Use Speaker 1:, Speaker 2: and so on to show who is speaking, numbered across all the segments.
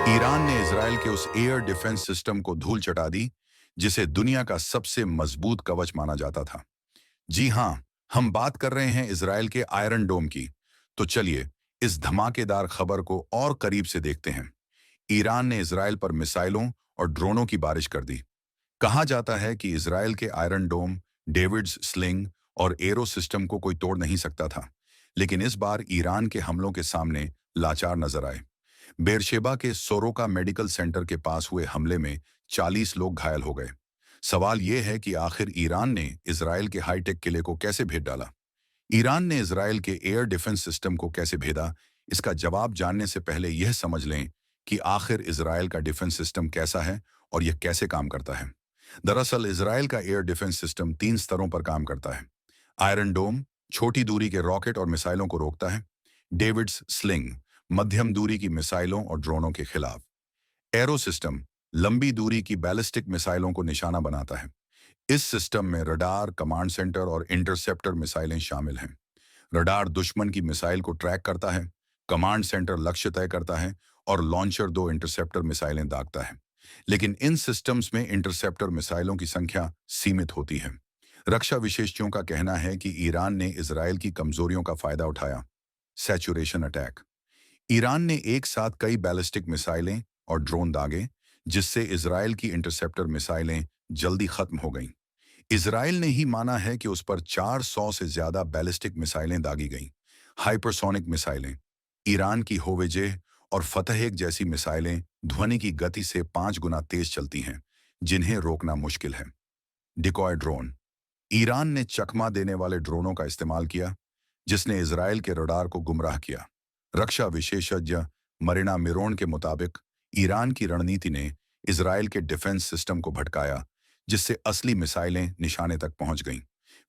Speaker 1: Iran ने Israel के उस एयर डिफेंस सिस्टम को धूल चटा दी जिसे दुनिया का सबसे मजबूत कवच माना जाता था। जी हां, हम बात कर रहे हैं इजराइल के आयरन डोम की। तो चलिए इस धमाकेदार खबर को और करीब से देखते हैं। ईरान ने इजराइल पर मिसाइलों और ड्रोनों की बारिश कर दी। कहा जाता है कि इजराइल के आयरन डोम, डेविड्स स्लिंग और एरो सिस्टम को कोई तोड़ नहीं सकता था, लेकिन इस बार ईरान के हमलों के सामने लाचार नजर आए। बेरशेबा के सोरोका मेडिकल सेंटर के पास हुए हमले में 40 लोग घायल हो गए। सवाल यह है कि आखिर ईरान ने इजराइल के हाईटेक किले को कैसे भेद डाला। ईरान ने इजराइल के एयर डिफेंस सिस्टम को कैसे भेदा, इसका जवाब जानने से पहले यह समझ लें कि आखिर इजराइल का डिफेंस सिस्टम कैसा है और यह कैसे काम करता है। दरअसल इजराइल का एयर डिफेंस सिस्टम 3 स्तरों पर काम करता है। आयरन डोम छोटी दूरी के रॉकेट और मिसाइलों को रोकता है। डेविड्स स्लिंग मध्यम दूरी की मिसाइलों और ड्रोनों के खिलाफ। एरो सिस्टम लंबी दूरी की बैलिस्टिक मिसाइलों को निशाना बनाता है। इस सिस्टम में रडार, कमांड सेंटर और इंटरसेप्टर मिसाइलें शामिल हैं। रडार दुश्मन की मिसाइल को ट्रैक करता है, कमांड सेंटर लक्ष्य तय करता है और लॉन्चर 2 इंटरसेप्टर मिसाइलें दागता है। लेकिन इन सिस्टम्स में इंटरसेप्टर मिसाइलों की संख्या सीमित होती है। रक्षा विशेषज्ञों का कहना है कि ईरान ने इजराइल की कमजोरियों का फायदा उठाया। Saturation attack. ईरान ने एक साथ कई बैलिस्टिक मिसाइलें और ड्रोन दागे, जिससे इजराइल की इंटरसेप्टर मिसाइलें जल्दी खत्म हो गईं। इजराइल ने ही माना है कि उस पर 400 से ज्यादा बैलिस्टिक मिसाइलें दागी गईं। हाइपरसोनिक मिसाइलें। ईरान की होवेजेह और फतह जैसी मिसाइलें ध्वनि की गति से 5 गुना तेज चलती हैं, जिन्हें रोकना मुश्किल है। Decoy drone. ईरान ने चकमा देने वाले ड्रोनों का इस्तेमाल किया, जिसने इजराइल के रडार को गुमराह किया। रक्षा विशेषज्ञ मरीना मिरोन के मुताबिक ईरान की रणनीति ने इजराइल के डिफेंस सिस्टम को भटकाया, जिससे असली मिसाइलें निशाने तक पहुंच गईं।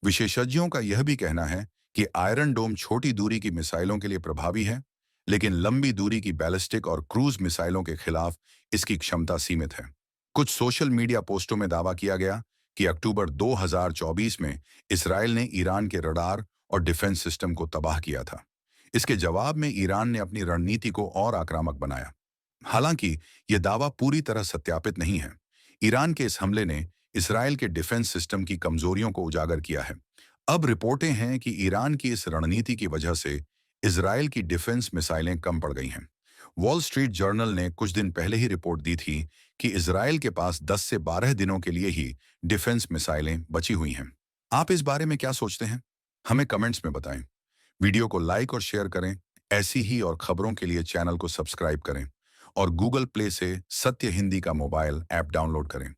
Speaker 1: विशेषज्ञों का यह भी कहना है कि आयरन डोम छोटी दूरी की मिसाइलों के लिए प्रभावी है, लेकिन लंबी दूरी की बैलिस्टिक और क्रूज मिसाइलों के खिलाफ इसकी क्षमता सीमित है। कुछ सोशल मीडिया पोस्टों में दावा किया गया कि अक्टूबर 2024 में इसराइल ने ईरान के रडार और डिफेंस सिस्टम को तबाह किया था। इसके जवाब में ईरान ने अपनी रणनीति को और आक्रामक बनाया। हालांकि यह दावा पूरी तरह सत्यापित नहीं है। ईरान के इस हमले ने इसराइल के डिफेंस सिस्टम की कमजोरियों को उजागर किया है। अब रिपोर्टें हैं कि ईरान की इस रणनीति की वजह से इसराइल की डिफेंस मिसाइलें कम पड़ गई हैं। वॉल स्ट्रीट जर्नल ने कुछ दिन पहले ही रिपोर्ट दी थी कि इसराइल के पास 10 से 12 दिनों के लिए ही डिफेंस मिसाइलें बची हुई हैं। आप इस बारे में क्या सोचते हैं? हमें कमेंट्स में बताएं। वीडियो को लाइक और शेयर करें। ऐसी ही और खबरों के लिए चैनल को सब्सक्राइब करें और गूगल प्ले से सत्य हिंदी का मोबाइल ऐप डाउनलोड करें।